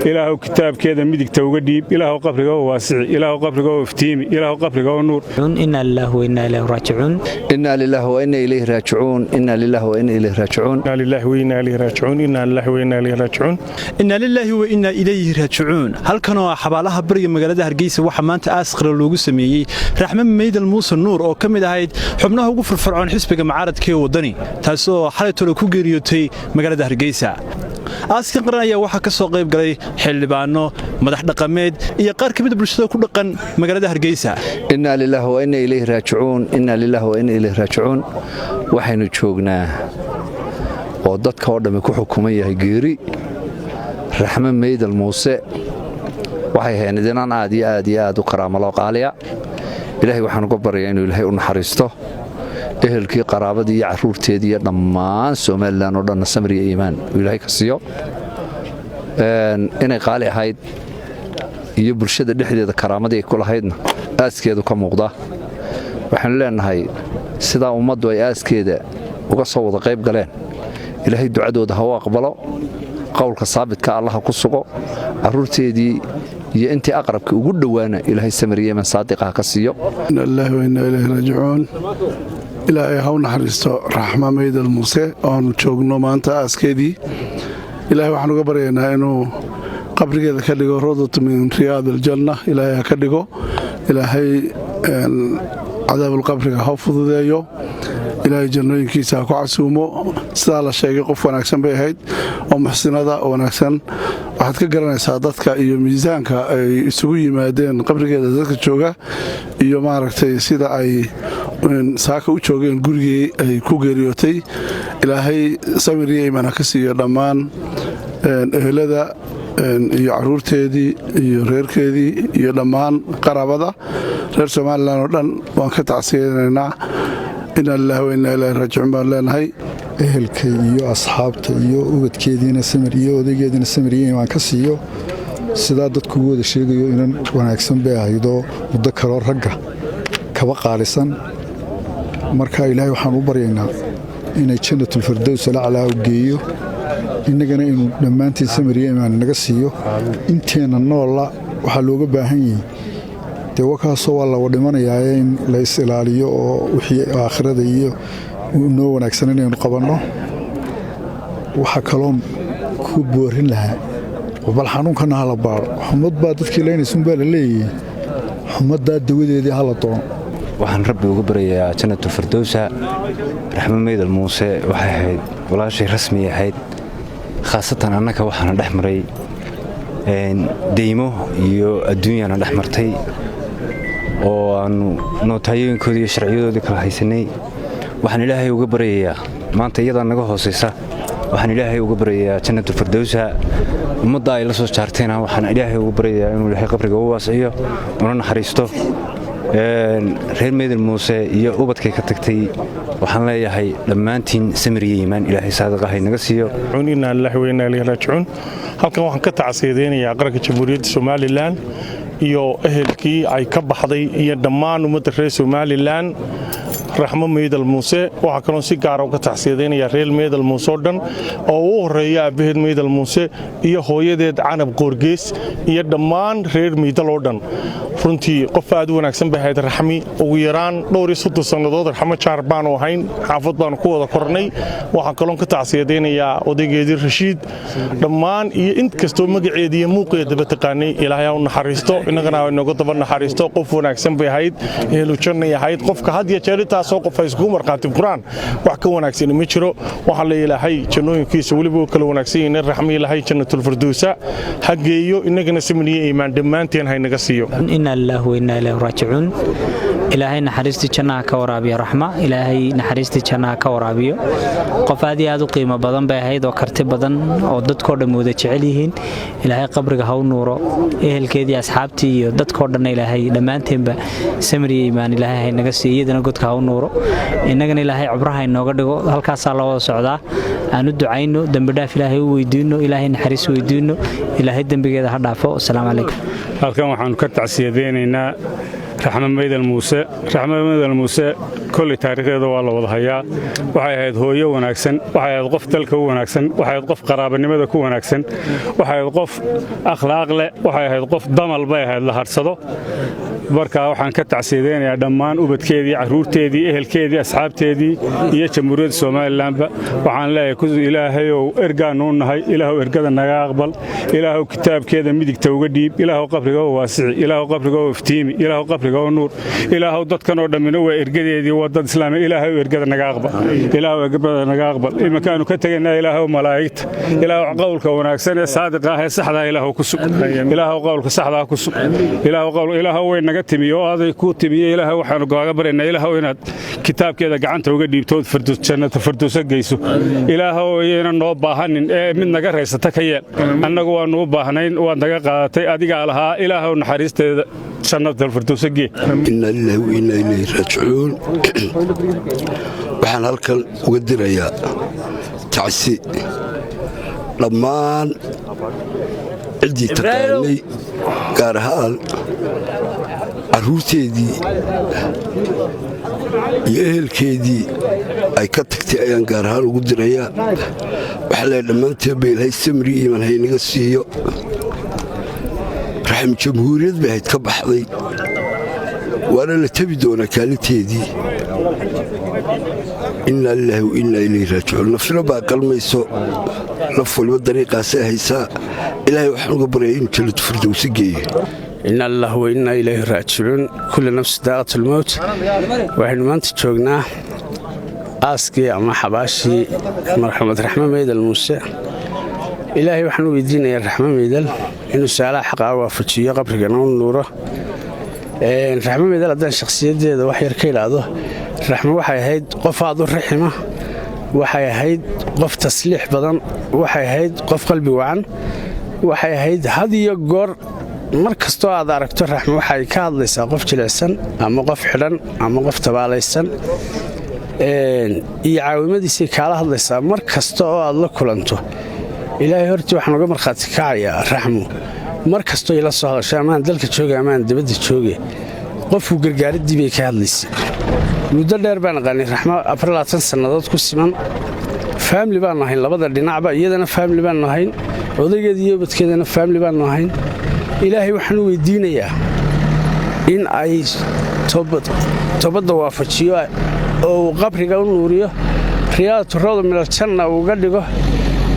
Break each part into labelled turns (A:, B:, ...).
A: إله كتاب كذا مدك توجديب إله قبره واسع إله قبره وفتيمي إله قبره ونور
B: إنا لله وإنا إليه راجعون
C: إنا لله وإنا إليه راجعون إنا لله وإنا إليه راجعون
A: إنا لله وإنا إليه راجعون إنا لله وإنا إليه راجعون
D: إنا لله وإنا إليه راجعون هل كانوا حبالها بري مقالة هرقيسة وحمانت آسقر اللوغو سميي رحمة ميد الموسى النور أو كمي دهايد حبناها وقفر فرعون حسبك معارض كي ودني تاسو حالة لكو قريوتي مقالة هرقيسة aaskan qaran ayaa waxa ka soo qayb galay xildhibaano madax dhaqameed iyo qaar kamid ah bulshada ku dhaqan magaalada Hargeysa
C: inna lillahi wa inna ilayhi raaji'uun inna lillahi wa inna ilayhi raaji'uun waxaynu joognaa oo dadka oo dhamay ku xukuman yahay geeri raxmo meydal muuse waxay heenadinaan aad u karaamo loo qaaliya ilaahay waxaan uga baryaa inuu ilaahay u naxariisto ehelkii qaraabadii iyo caruurteedii iyo dhammaan Soomaaliland oo dhan samir iyo iimaan ilaahay ka siiyo inay qaali ahayd iyo bulshada dhexdeeda karaamadii ku lahaydna aaskeedu ka muuqda waxaan leenahay sida ummaddu ay aaskeeda uga soo wada qayb galeen ilaahay ducadooda ha u aqbalo qowlka saabidka Allah ku sugo caruurteedii iyo intii aqrabka ugu dhawaana ilaahay samir iyo iimaan saadiqa ka siiyo
E: inna lillahi wa inna ilayhi raaji'uun ilaahay ha u naxariisto raxmo meydal muuse oon joogno maanta aaskeedii ilaahay waxaan uga baryaynaa inuu qabrigeeda ka dhigo rawdatu min riyaad aljanna ilaahay ha ka dhigo ilaahay cadaabul qabriga ha fududeeyo ilaahay jannooyinkiisa ha ku casuumo sidaa la sheegay qof wanaagsan bay ahayd oo muxsinada oo wanaagsan waxaad ka garanaysaa dadka iyo miisaanka ay isugu yimaadeen qabrigeeda dadka jooga iyo maaragtay sida ay saaka u joogeen gurigii ay ku geeriyootay ilaahay samir iyo iimaan ka siiyo dhammaan ehelada iyo caruurteedii iyo reerkeedii iyo dhammaan qaraabada reer Soomaaliland oo dhan waan ka tacsiyeenaynaa inna lillahi wa inna ilayhi raaji'uun baan leenahay
F: ehelkay iyo asxaabta iyo ubadkeediina samir iyo odaygeediina samir iyo iimaan ka siiyo sidaa dadku wada sheegayo inan wanaagsan bay ahaydoo muddo kaloo ragga kaba qaalisan marka ilaahay waxaan u baryaynaa inay jannatul firdaws alaa u geeyo innagana inuu dhammaantiin samir iyo iimaan naga siiyo inteena noola waxaa looga baahan yahay dee wakaasoo waa la wadhimanayaa in la is ilaaliyo oo wixii aakhirada iyo noo wanaagsan inaynu qabanno waxaa kaloon ku boorin lahaa bal xanuunkana hala baaro xumad baa dadkii leynaysuunbaa la leeyahay xumaddaa dawadeedii hala doono
C: waxaan rabbi uga baryayaa jannatul firdawsa raxmo meydal muuse waxay ahayd walaashay rasmi ahayd khaasatan annaka waxaana dhex maray deymo iyo adduunyana dhex martay oo aanu nootayooyinkoodii iyo sharciyadoodii kala haysanay waxaan ilaahay uga baryayaa maanta iyadaa naga hoosaysa waxaan ilaahay uga baryayaa jannatul firdawsa ummadda ay la soo jaartayna waxaan ilaahay uga baryayaa inuu ilaahay qabriga u waasiyo una naxariisto reer meydal muuse iyo ubadkay ka tagtay waxaan leeyahay dhammaantiin samir iyo iimaan ilaahay saadiqa hay naga siiyo
A: inna lillahi wa inna ilayhi raaji'uun halkan waxaan ka tacsiyeenayaa qaranka Jamhuuriyadda Soomaaliland iyo ehelkii ay ka baxday iyo dhammaan ummadda reer Soomaaliland raxmo meydal muuse waxa kale oo si gaar ah uga tacsiyeenayaa reer meydal muuse oo dhan oo u horeeya abaheed meydal muuse iyo hooyadeed canab qoorgees iyo dhammaan reer meydal oo dhan runtii qof aad u wanaagsan bay ahayd raxmi ugu yaraan dhowr iyo 30 sanadood raxmo jaar baan u ahayn xaafad baan ku wada kornay waxa kale oo ka tacsiyeenayaa odaygeedii Rashiid dhammaan iyo int kasto magaceedii iyo muuqeedaba taqaanay ilaahay u naxariisto inagana inaga daba naxariisto qof wanaagsan bay ahayd ehlu janna ahayd qofka had iyo jeer taasoo qof isku marqaatib quraan wax ka wanaagsan ma jiro waxa la ilaahay jannooyinkiisa waliba kala wanaagsan in raxmi ilaahay jannatul firdawsa hageeyo inagana samniye iimaan dhammaanteen hay naga siiyo
B: inna lillahi wa inna ilayhi raaji'uun ilaahay naxariisti jannaha ka waraabiyo raxma ilaahay naxariisti jannaha ka waraabiyo qof aad iyo aad u qiimo badan bay ahayd oo karti badan oo dadkoo dhan wada jecel yihiin ilaahay qabriga ha u nuuro ehelkeedii asxaabtii iyo dadkoo dhan ilaahay dhammaanteenba samir iyo iimaan ilaahay hay naga siiyo iyadana godka ha u nuuro innagana ilaahay cubraha inooga dhigo halkaasaa la wada socdaa aanu ducayno dambi dhaaf ilaahay u weydiino ilaahay naxariis weydiino ilaahay dambigeeda ha dhaafo assalaamu calaykum
A: halkan waxaan ka tacsiyeenaynaa
G: raxmo meydal muuse kolley taariikhdeeda waa la wada hayaa waxay ahayd hooyo wanaagsan waxay ahayd qof dalka u wanaagsan waxay ahayd qof qaraabanimada ku wanaagsan waxay ahayd qof akhlaaq leh waxay ahayd qof damal bay ahayd la harsado marka waxaan ka tacsiideynayaa dhammaan ubadkeedii caruurteedii ehelkeedii asxaabteedii iyo jamhuuriyadda Soomaalilandba waxaan leeyahay ilaahayow ergaanuu nahay ilaahow ergada naga aqbal ilaahow kitaabkeeda midigta uga dhiib ilaahow qabriga oo waasici ilaahow qabriga oo iftiimi ilaahow qabriga oo nuur ilaahow dadkan oo dhamina waa ergadeedii wadad islaami ilaahow ergada naga aqbal ilaahow ergada naga aqbal imakaanu ka tagnaa ilaahow malaa'igta ilaahow qowlka wanaagsan ee saadiqa ah ee saxda ilaahow ku sug ilaahow qowlka saxda ku sug ilaahow way naga timiyo aday ku timiyo ilaahow waxaanu googa bareynaa ilaahow inaad kitaabkeeda gacanta uga dhiibto jannada firdawsa geyso ilaahow ayayna noo baahanin ee mid naga raysata ka yeel annagu waanu u baahnayn waad naga qaadatay adiga lahaa ilaahow naxariisteeda jannada firdawsa gee
H: inna lillahi wa inna ilayhi raaji'uun waxaan halkan uga dirayaa tacsi dhammaan ciddii taqaanay gaar ahaan caruurteedii iyo ehelkeedii ay ka tagtay ayaan gaar ahaan ugu dirayaa waxaa leeyahay dhammaanteed ba ilaahay samri iimaan haynaga siiyo raxmi jamhuuriyad bay ahayd ka baxday waana la tabi doonaa kaalinteedii inna lillahi wa inna ilayhi raaji'uun nafsina baa qalmayso naf waliba dariiqaasay haysaa ilaahay waxaan uga baryayaa inuu jannatu firdawsi geeyo
I: inna lillahi wa inna ilayhi raaji'uun kullu nafsin daaqatul mawt waxaynu maanta joognaa aaskii ama xabaashii marxuumad raxmo meydal muuse ilaahay waxaan u weydiinayaa raxmo meydal inuu saalaha xaqaa waafajiyo qabrigana u nuuro raxmo meydal haddaan shakhsiyaddeeda wax yar ka idhaahdo raxmo waxay ahayd qof aad u raxima waxay ahayd qof tasliix badan waxay ahayd qof qalbi wacan waxay ahayd had iyo goor mar kastoo aad aragto raxmo waxay ka hadlaysaa qof jilicsan ama qof xidhan ama qof tabaalaysan iyo caawimadiisay kaala hadlaysaa mar kasta oo aad la kulanto ilaahay hortii waxaan uga markhaati kacayaa raxmo mar kastoo ila soo hadasho amaan dalka jooga amaan dabadda jooge qofku gargaaradii bay ka hadlaysay muddo dheer baan aqaanay raxmo 24 sannadood ku siman faamili baan nahayn labada dhinacba iyadana faamili baan nahayn odaygeeda iyo badkeedana faamili baan nahayn ilaahay waxaan u weydiinayaa in ay toobadda waafajiyo oo qabriga u nuuriyo riyaadatu rawda min aljanna uga dhigo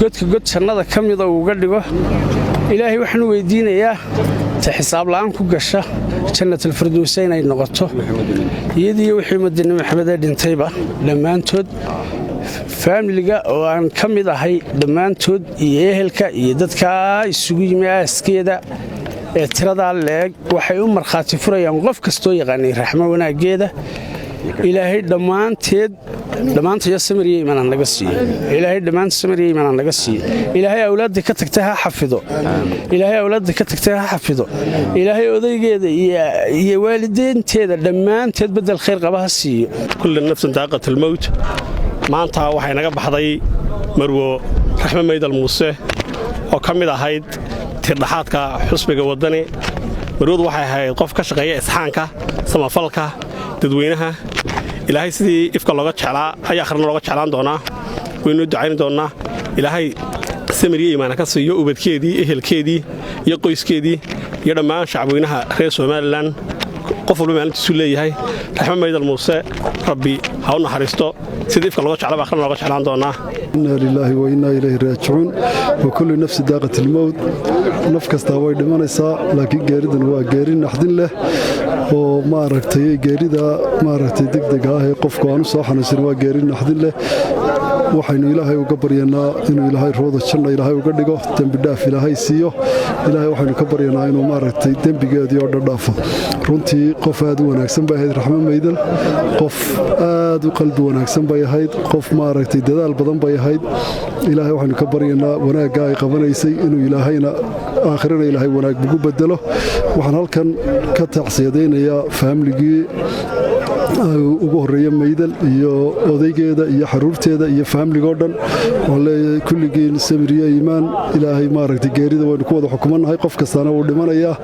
I: godka god jannada ka mida uga dhigo ilaahay waxaan u weydiinayaa ta xisaab la'aan ku gasha jannatul firdawsa inay noqoto iyadii wixii madina maxamed ee dhintayba dhammaantood faamiliga oo aan ka mid ahay dhammaantood iyo ehelka iyo dadka isugu yimi aaskeeda ee tiradaa leeg waxay u markhaati furayaan qof kastoo yaqaanay raxmo wanaaggeeda ilaahay dhammaantayo samiriya iimaan naga siiyo ilaahay dhammaanta samiriya iimaan naga siiyo ilaahay awlaadda ka tagtay ha xafido ilaahay awlaadda ka tagtay ha xafido ilaahay odaygeeda iyo waalideynteeda dhammaanteed bedel khayr qaba ha siiyo
J: kullu nafsin daaqatul mawt maanta waxay naga baxday marwo raxmo meydal muuse oo ka mid ahayd tirdhaxaadka xusbiga wadani marwadu waxay ahayd qof ka shaqeeya isxaanka samafalka dadweynaha ilaahay sidii ifka looga jeclaa ayaa akhrina looga jeclaan doonaa waynu ducayn doonaa ilaahay samiriya iimaana ka siiyo ubadkeedii ehelkeedii iyo qoyskeedii iyo dhammaan shacabweynaha reer Soomaaliland qof walba maalintiisu leeyahay raxmo meydal muuse rabbi ha u naxariisto sidii ifka looga jeclaa akhrina looga jeclaan doonaa
F: inna lillahi wa inna ilayhi raaji'uun wa kullu nafsi daaqatul mawt naf kasta way dhimanaysaa laakiin geeridan waa geeri naxdin leh oo maaragtay geerida maaragtay degdeg ah ee qofku aanu soo xanuunsan waa geeri naxdin leh waxaynu ilaahay uga baryanaa inuu ilaahay rooda janna ilaahay uga dhigo dembi dhaaf ilaahay siiyo ilaahay waxaynu ka baryanaa inuu maaragtay dembigeedii oo dhadhaafo runtii qof aad u wanaagsan bay ahayd raxmo meydal qof aad u qalbi wanaagsan bay ahayd qof maaragtay dadaal badan bay ahayd ilaahay waxaynu ka baryanaa wanaagga ay qabanaysay inuu ilaahayna aakhirana ilaahay wanaag ugu bedelo waxaan halkan ka tacsiyadaynayaa faamligii ugu horeeya maydal iyo odaygeeda iyo xaruurteeda iyo faamligoo dhan oo leeyahay kulligiin samiriya iimaan ilaahay maaragtay geerida waynu ku wada xukumannahay qof kastaana wuu dhimanayaa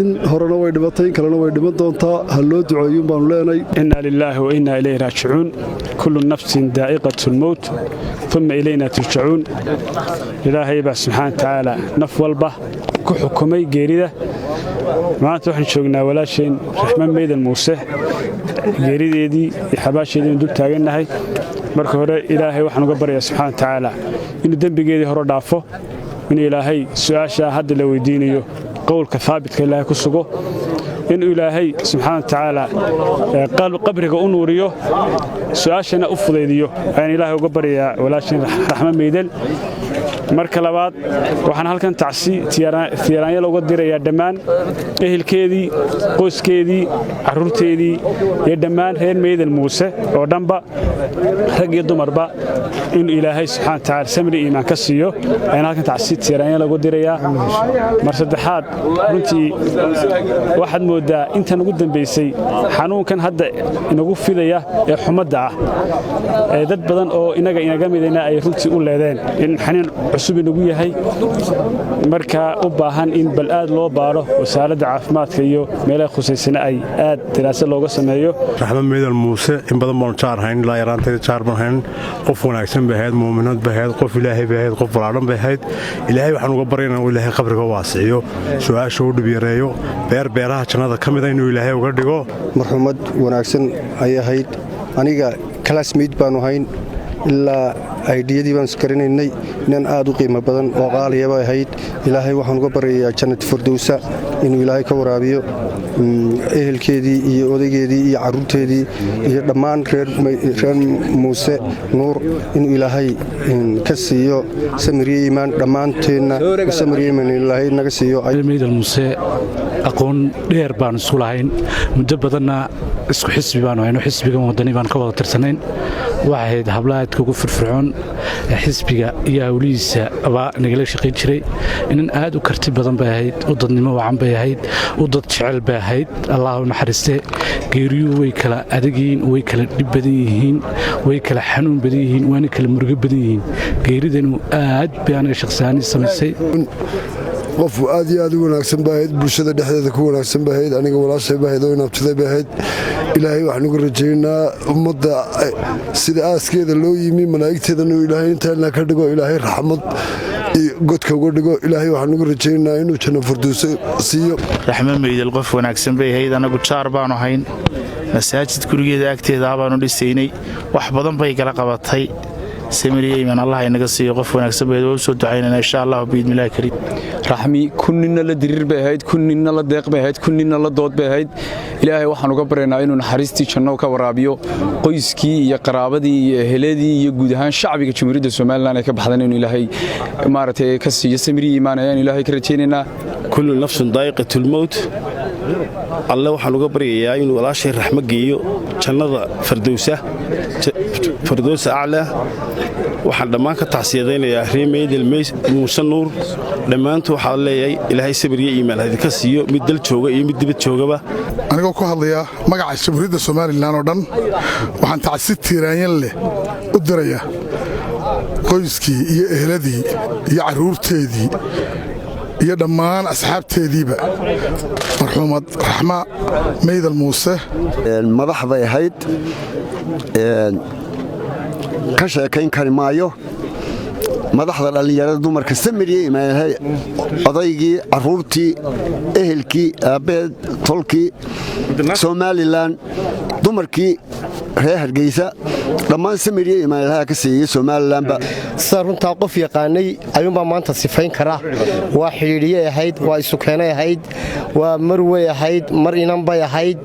F: in horena way dhimatay in kalena way dhiman doontaa ha loo duceeyuun baanu leenahay
G: inna lilaahi wa inna ilayhi raajicuun kullu nafsin daa'iqatu lmowt uma ilayna turjacuun ilaahay baa subxaana watacaala naf walba ku xukumay geerida maanta waxaan joognaa walaasheen raxmo meydal muuse geerideedii iyo xabaasheedii dul taagannahay marka hore ilaahay waxaan uga baryaa subxaana watacaala inuu dembigeedii hore dhaafo inuu ilaahay su'aashaa hadda la weydiinayo qowlka haabitka ilaahay ku sugo inuu ilaahay subxaana watacaala qabriga u nuuriyo su'aashana u fudaydiyo ayaan ilaahay uga baryayaa walaasheen raxmo meydal marka labaad waxaan halkan tacsi tiiraanyal uga dirayaa dhammaan ehelkeedii qoyskeedii carruurteedii iyo dhammaan reer meydal muuse oo dhanba rag iyo dumarba inuu ilaahay subxaana watacaala samri iimaan ka siiyo ayaan halkan tacsi tiiraanyal uga dirayaa mar saddexaad runtii waxaad mooddaa intan ugu dambaysay xanuunkan hadda inagu fidaya ee xumadda ah ee dad badan oo inaga midayna ay runtii u leedeen in xaniin cusub inagu yahay markaa u baahan in bal aad loo baaro wasaaradda caafimaadka iyo meelaha khusaysana ay aad daraasad looga sameeyo
A: raxmo meydal muuse in badan baanu jaarhayn ilaa yaraanteeda jaar baan hayn qof wanaagsan bay ahayd muuminad bay ahayd qof ilaahay bay ahayd qof walaadhan bay ahayd ilaahay waxaan uga baryaynaa inuu ilaahay qabriga waasiciyo su'aasha u dhib yareeyo beeraha jannada ka mida inuu ilaahay uga dhigo
K: marxuumad wanaagsan ay ahayd aniga classmate baanu hayn ilaa aydhiyadii baan isgaranaynay inaan aad u qiimo badan oo qaaliyaba ahayd ilaahay waxaan uga baryayaa jannat firdowsa inuu ilaahay ka waraabiyo ehelkeedii iyo odaygeedii iyo carruurteedii iyo dhammaan reer muuse nuur inuu ilaahay ka siiyo samiriye iimaan dhammaanteenna samiriye iimaan ilaahay naga siiyo
L: meydal muuse aqoon dheer baan isku lahayn muddo badanna isku xisbi baanu hayno xisbigan wadani baan ka wada tirsanayn waxay ahayd hablahaadka ugu firfircoon xisbiga iyo hawlihiisa baa nagala shaqayn jiray inan aad u karti badan bay ahayd u dadnimo wacan bay ahayd u dad jecel bay ahayd allah u naxariiste geeriyuhu way kala adagyihiin way kala dhib badan yihiin way kala xanuun badan yihiin waana kala murugo badan yihiin geeridanu aad bay anaga shakhsiyaani samaysay
H: qofu aad iyo aad u wanaagsan bay ahayd bulshada dhexdeeda ku wanaagsan bay ahayd aniga walaashay bay ahayd oo inaabtiday bay ahayd ilaahay waxaan uga rajaynaa ummadda sida aaskeeda loo yimi malaa'igteedana uu ilaahay intaana ka dhigo ilaahay raxmad godka uga dhigo ilaahay waxaan uga rajaynaa inuu janno firdowso siiyo
M: raxmo meydal qof wanaagsan bay ahayd anagu jaar baanu hayn masaajid gurigeeda agteeda baanu dhisaynay wax badan bay kala qabatay samiriye iimaan allah inaga siiyo qof wanaagsan bay u soo ducaynayna insha Allah biidmillaah kariim
N: raxmi kunnina la diriir bay ahayd kunnina la deeq bay ahayd kunnina la dood bay ahayd ilaahay waxaan uga baryaynaa inuu naxariistii janno ka waraabiyo qoyskii iyo qaraabadii iyo eheladii iyo guud ahaan shacbiga jamhuuriyadda Soomaaliland ay ka baxdeen inuu ilaahay maartay ka siiyo samiriye iimaan ayaan ilaahay ka rajaynaynaa
J: kullu nafsin daa'iqatul mawt Allah waxaan uga baryayaa inuu walaashay raxmo geeyo jannada firdowsa aclaa waxaan dhammaan ka tacsiyadaynayaa reer meydal muuse nuur dhammaantu waxaa leeyahay ilaahay sabiriye iimaan idinka siiyo mid dal jooga iyo mid dibad joogaba
O: anigoo ku hadlaya magaca jamhuuriyadda Soomaaliland oo dhan waxaan tacsi tiiraanyan leh u dirayaa qoyskii iyo ehladii iyo carruurteedii iyo dhammaan asxaabteediiba marxuumad raxmo meydal muuse
H: madaxday ahayd ka sheekayn kari maayo madaxda dhallinyarada dumarka samiriye iimaan odaygii carruurtii ehelkii aabbeed tolkii Somaliland dumarkii reer Hargeysa dhammaan samiriye iimaan ilaha ka siiyay Somalilandba
P: sida runtaa qof yaqaanay ayuunbaa maanta sifayn kara waa xidhiidhiye ahayd waa isukeenay ahayd waa marwey ahayd mar inan bay ahayd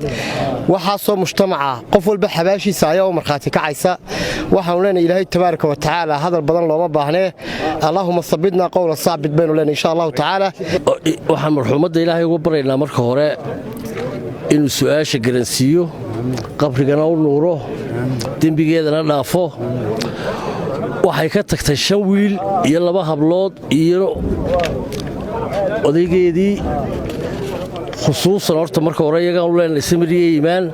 P: waxaasoo mujtamaca qof walba xabaashiisa ayaa u markhaati kacaysa waxaanu leenahay ilaahay tabaaraka wa tacaala hadal badan looma baahnee allaahuma sabidnaa qowla saabit baynu leenahay insha allahu tacaala
Q: waxaan marxuumadda ilaahay ugu baryaynaa marka hore inuu su'aasha garansiiyo qabrigana u nuuro dembigeedana dhaafo waxay ka tagtay 5 wiil iyo 2 hablood iyo odaygeedii khusuusan horta marka hore iyagaan u leenahay samiriye iimaan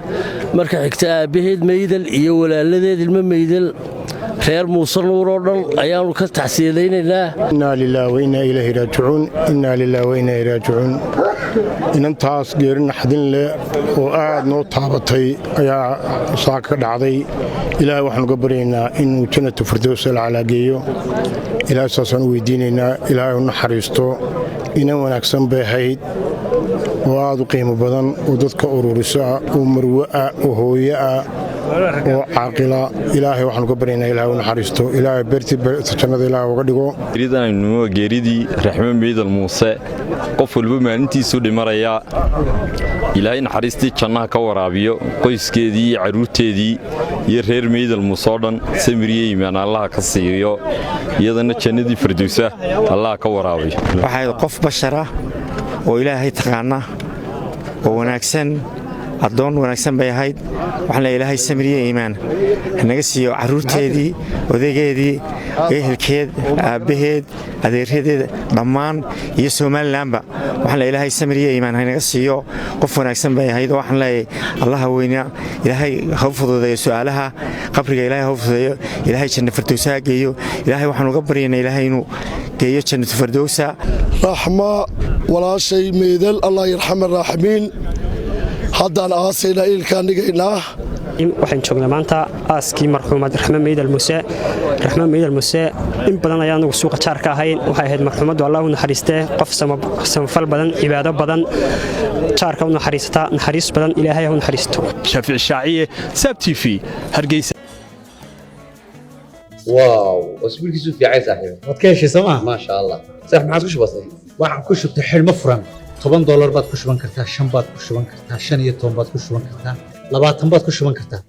Q: marka xigta aabbaheed meydal iyo walaaladeed ilmo meydal reer muuse nuur oo dhan ayaannu ka taxsiyadaynaynaa
R: innaa lilaahi wa innaa ilayhi raajicuun innaa lilaahi wa innaa ilayhi raajicuun inantaas geeri naxdin leh oo aad noo taabatay ayaa saaka ka dhacday ilaahay waxaanu ga baryaynaa inuu jannatu firdows alcalaa geeyo ilaahay saasaan u weydiinaynaa ilaahay u naxariisto inan wanaagsan bay ahayd oo aad u qiimo badan oo dadka ururiso ah oo marwo ah oo hooyo ah oo caaqila ilaahay waxaanu ka baryaynaa ilaahay u naxariisto ilaahay beertii jannada ilaahay uga dhigo
S: geeridanaynu geeridii raxmo meydal muuse qof walba maalintiisu dhimaraya ilaahay naxariistii jannaha ka waraabiyo qoyskeedii iyo carruurteedii iyo reer meydal muuse oo dhan samiriye iimaan allaha ka siiyo iyadana jannadii firdowsa allaha ka waraabiyo
T: waxay qof bashara oo ilaahay taqaana oo wanaagsan addoon wanaagsan bay ahayd waxaan leeyahay ilaahay samiriye iimaan naga siiyo carruurteedii odaygeedii ehelkeed aabbaheed adeeradeed dhammaan iyo Soomaalilandba waxaan leeyahay ilaahay samiriye iimaan naga siiyo qof wanaagsan bay ahayd waxaan leeyahay allaha weyna ilaahay ha fududeeyo su'aalaha qabriga ilaahay ha fududeeyo ilaahay jannada firdowsa geeyo ilaahay waxaan uga baryaynaa ilaahay inuu geeyo jannada firdowsa
H: raxma walaashay meydal allah yarxam arraaximiin haddaan aasayna ilkaan dhigaynaa
U: waxaan joognaa maanta aaskii marxuumad raxmo meydal muuse in badan ayaa anagu suuqa jaar ka ahayn waxay ahayd marxuumaddu allah u naxariistee qof samafal badan cibaado badan jaarka u naxariisata naxariis badan ilaahay ha u naxariisto
D: shaafici shaaciye saab t v hargeysa
V: واو اسبوعك في عايز صاحبي
W: waad ka heshay sooma
V: ما شاء الله صح ما عاد وش بصير
W: waxaan ku shubtay xilmo furan $10 baad ku shuban kartaa 5 baad ku shuban kartaa 15 baad ku shuban kartaa 20 baad ku shuban kartaa